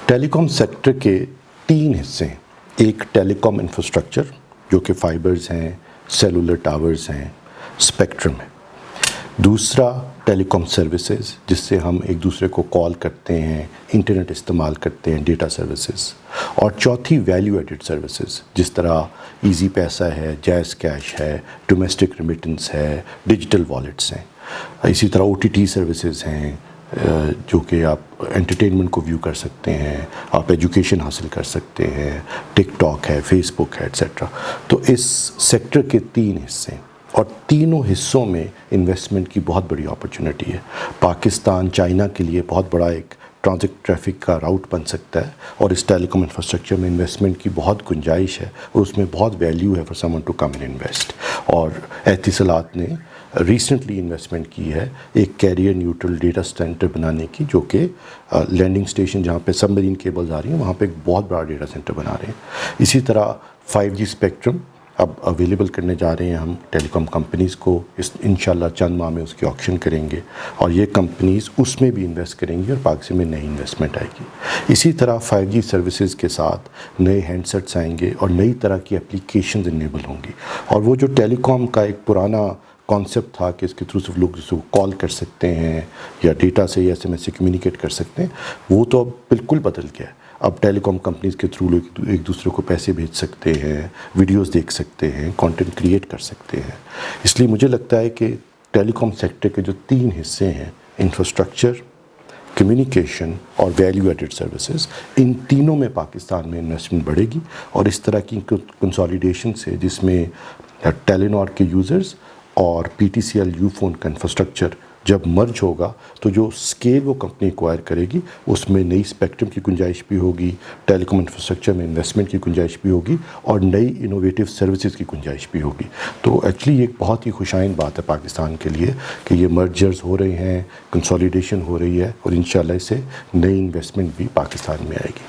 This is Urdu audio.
ٹیلی کام سیکٹر کے 3 حصے ہیں. ایک ٹیلی کام انفراسٹرکچر جو کہ فائبرز ہیں، سیلولر ٹاورز ہیں، اسپیکٹرم ہے. دوسرا ٹیلی کام سروسز جس سے ہم ایک دوسرے کو کال کرتے ہیں، انٹرنیٹ استعمال کرتے ہیں، ڈیٹا سروسز. اور چوتھی ویلیو ایڈڈ سروسز جس طرح ایزی پیسہ ہے، جائز کیش ہے، ڈومیسٹک ریمیٹنس ہے، ڈیجیٹل والیٹس ہیں. اسی طرح او ٹی ٹی سروسز ہیں جو کہ آپ انٹرٹینمنٹ کو ویو کر سکتے ہیں، آپ ایجوکیشن حاصل کر سکتے ہیں، ٹک ٹاک ہے، فیس بک ہے، ایٹسیٹرا. تو اس سیکٹر کے 3 حصے ہیں اور تینوں حصوں میں انویسٹمنٹ کی بہت بڑی اپرچونٹی ہے. پاکستان چائنا کے لیے بہت بڑا ایک ٹرانزٹ ٹریفک کا راؤٹ بن سکتا ہے اور اس ٹیلی کام انفراسٹرکچر میں انویسٹمنٹ کی بہت گنجائش ہے اور اس میں بہت ویلیو ہے for someone to come and invest. اور اتصالات نے ریسنٹلی انویسٹمنٹ کی ہے ایک کیریئر نیوٹرل ڈیٹا سینٹر بنانے کی، جو کہ لینڈنگ اسٹیشن جہاں پہ سب مرین کیبلز آ رہی ہیں وہاں پہ ایک بہت بڑا ڈیٹا سینٹر بنا رہے ہیں. اسی طرح 5G اسپیکٹرم اب اویلیبل کرنے جا رہے ہیں ہم ٹیلی کام کمپنیز کو. انشاءاللہ چند ماہ میں اس کی آکشن کریں گے اور یہ کمپنیز اس میں بھی انویسٹ کریں گی اور پاکستان میں نئی انویسٹمنٹ آئے گی. اسی طرح 5G سروسز کے ساتھ نئے ہینڈ سیٹس آئیں گے اور نئی طرح کی اپلیکیشنز انیبل ہوں گی. اور وہ جو ٹیلی کام کا ایک پرانا کانسیپٹ تھا کہ اس کے تھرو صرف لوگ جس کو کال کر سکتے ہیں یا ڈیٹا سے یا SMS سے کمیونیکیٹ کر سکتے ہیں، وہ تو اب بالکل بدل گیا ہے. اب ٹیلی کام کمپنیز کے تھرو لوگ ایک دوسرے کو پیسے بھیج سکتے ہیں، ویڈیوز دیکھ سکتے ہیں، کانٹینٹ کریٹ کر سکتے ہیں. اس لیے مجھے لگتا ہے کہ ٹیلی کام سیکٹر کے جو 3 حصے ہیں، انفراسٹرکچر، کمیونیکیشن اور ویلیو ایڈڈ سروسز، ان تینوں میں پاکستان میں انویسٹمنٹ بڑھے گی. اور اس طرح کی کنسالیڈیشن سے جس میں ٹیلی نار کے یوزرز اور PTCL یو فون کا انفراسٹرکچر جب مرج ہوگا تو جو اسکیل وہ کمپنی ایکوائر کرے گی اس میں نئی اسپیکٹرم کی گنجائش بھی ہوگی، ٹیلی کام انفراسٹرکچر میں انویسٹمنٹ کی گنجائش بھی ہوگی اور نئی انوویٹیو سروسز کی گنجائش بھی ہوگی. تو ایکچولی ایک بہت ہی خوشائند بات ہے پاکستان کے لیے کہ یہ مرجرز ہو رہے ہیں، کنسالیڈیشن ہو رہی ہے اور انشاءاللہ اس سے نئی انویسٹمنٹ بھی پاکستان میں آئے گی.